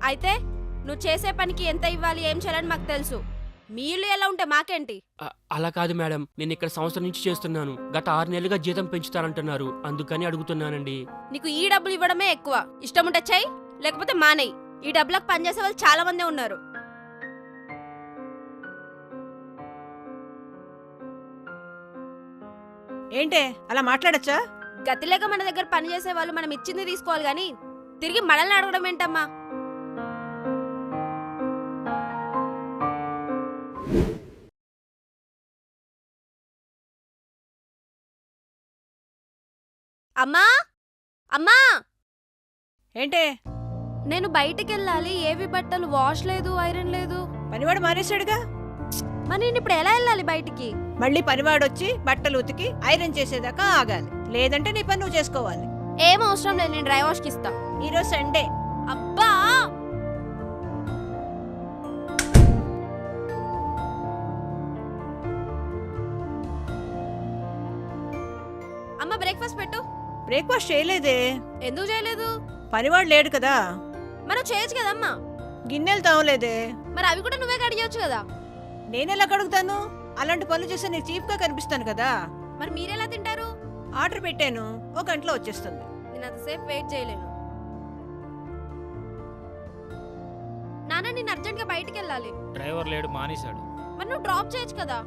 అయితే నువ్వు చేసే పనికి ఎంత ఇవ్వాలి ఏం చేయాలని మాకు తెలుసు. మీ ఇల్లు ఎలా ఉంటే మాకేంటి? అలా కాదు మేడం, నేను ఇక్కడ సంవత్సరం నుంచి చేస్తున్నాను. గత 6 నెలలుగా జీతం పెంచుతారంటున్నారు, అందుకని అడుగుతున్నానండి. నీకు ఈ డబ్బులు ఇవ్వడమే ఎక్కువ. ఇష్టం ఉంటే చెయ్యి, లేకపోతే మానేయి. ఈ డబ్బులకు పనిచేసే వాళ్ళు చాలా మందే ఉన్నారు. ఏంటే అలా మాట్లాడచ్చా? గతి లేక మన దగ్గర పనిచేసే వాళ్ళు మనం ఇచ్చింది తీసుకోవాలి గాని తిరిగి మనల్ని అడగడం ఏంటమ్మా? అమ్మా అమ్మా, ఏంటే? నేను బయటికి వెళ్ళాలి. ఏవి బట్టలు వాష్ లేదు, ఐరన్ లేదు. పనివాడు మానేశాడుగా, మరి నేను ఇప్పుడు ఎలా వెళ్ళాలి బయటికి? మళ్ళీ పనివాడొచ్చి బట్టలు ఉతికి ఐరన్ చేసేదాకా ఆగాలి, లేదంటే నీ పని నువ్వు చేసుకోవాలి. ఏం అవసరం లేదు, నేను డ్రై వాష్కి ఇస్తా. ఈరోజు సండే. అబ్బా, అమ్మ బ్రేక్ఫాస్ట్ పెట్టు. బ్రేక్ఫాస్ట్ చేయలేదే. ఎందుకు చేయలేదు? పనివాడు లేడు కదా. మనం చేయొచ్చు కదమ్మా. గిన్నెలు తావలేదే. మరి అవి కూడా నువ్వే కడిగొచ్చు కదా. నేనెలా కడుగుతాను? అలాంటి పనులు చేస్తే నీకు చీప్ గా కనిపిస్తాను కదా. మరి మీరెలా తింటారు? ఆర్డర్ పెట్టాను, 1 గంటలో వచ్చేస్తుంది. నేను అంతసేపు వెయిట్ చేయలేను. నాన్న, నేను అర్జెంట్ గా బయటికి వెళ్ళాలి. డ్రైవర్ లేడు, మానేశాడు. మరి నువ్వు డ్రాప్ చేయొచ్చు కదా.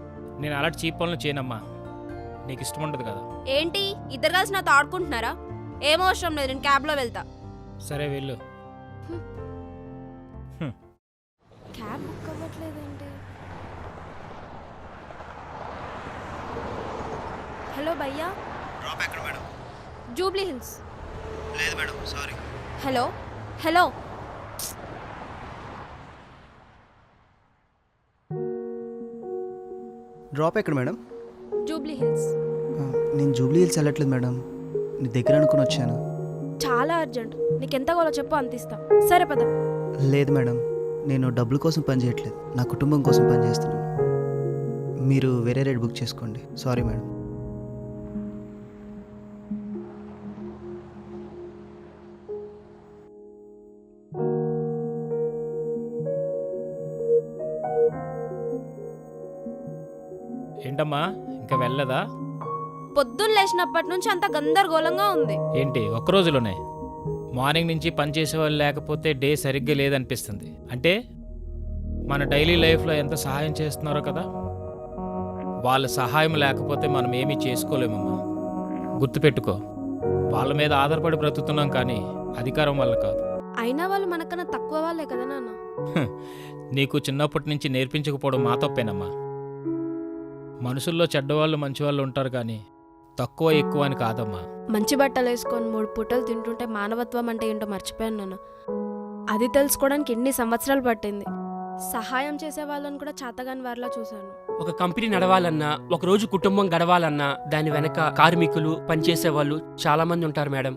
నేను అలాంటి చీప్ పనులు చేయనమ్మా, నీకు ఇష్టం ఉండదు కదా. ఏంటి ఇద్దరు కలిసి నాతో ఆడుకుంటున్నారా? ఏం అవసరం లేదు, నేను క్యాబ్ లో వెళ్తా. సరే వెళ్ళు. క్యాబ్ బుక్ అవ్వట్లేదేంటి? హలో భయ్యా. డ్రాప్ ఎక్కడ మేడం? జూబ్లీ హిల్స్. లేదు madam, sorry. Hello hello, drop ఎక్కడ మేడం? జూబ్లీ హిల్స్. నేను జూబ్లీ హిల్స్ వెళ్ళట్లేదు మేడం, నీ దగ్గర అనుకుని వచ్చాను. చాలా అర్జెంట్, నీకెంత కావాలో చెప్పు, అంతిస్తా. సరే పద. లేదు మేడం, నేను డబ్బుల కోసం పని చేయట్లేదు, నా కుటుంబం కోసం పని చేస్తున్నాను. మీరు వేరే రేట్ బుక్ చేసుకోండి. Sorry madam. ఏంటమ్మా ఇంకా వెళ్ళదా? పొద్దున్న లేచినప్పటి నుంచి అంత గందరగోళంగా ఉంది. ఏంటి ఒక్క రోజులోనే? మార్నింగ్ నుంచి పని చేసేవాళ్ళు లేకపోతే డే సరిగ్గా లేదనిపిస్తుంది. అంటే మన డైలీ లైఫ్లో ఎంత సహాయం చేస్తున్నారో కదా. వాళ్ళ సహాయం లేకపోతే మనం ఏమీ చేసుకోలేమమ్మా. గుర్తుపెట్టుకో, వాళ్ళ మీద ఆధారపడి బ్రతుకుతున్నాం, కానీ అధికారం వల్ల కాదు. అయినా వాళ్ళు మనకన్నా తక్కువ వాళ్ళే కదా నాన్న. నీకు చిన్నప్పటి నుంచి నేర్పించకపోవడం మా తప్పేనమ్మా. మనుషుల్లో చెడ్డవాళ్ళు మంచివాళ్ళు ఉంటారు, కానీ తక్కువ ఎక్కువ అని కాదమ్మా. మంచి బట్టలు వేసుకొని 3 పూటలు తింటుంటే మానవత్వం అంటే ఏంటో మర్చిపోయాను నాన్న. అది తెలుసుకోవడానికి ఎన్ని సంవత్సరాలు పట్టింది. సహాయం చేసే వాళ్ళని కూడా చాతగాని వారిలా చూశాను. ఒక కంపెనీ నడవాలన్నా, ఒక రోజు కుటుంబం గడవాలన్నా దాని వెనక కార్మికులు, పనిచేసే వాళ్ళు చాలా మంది ఉంటారు మేడం.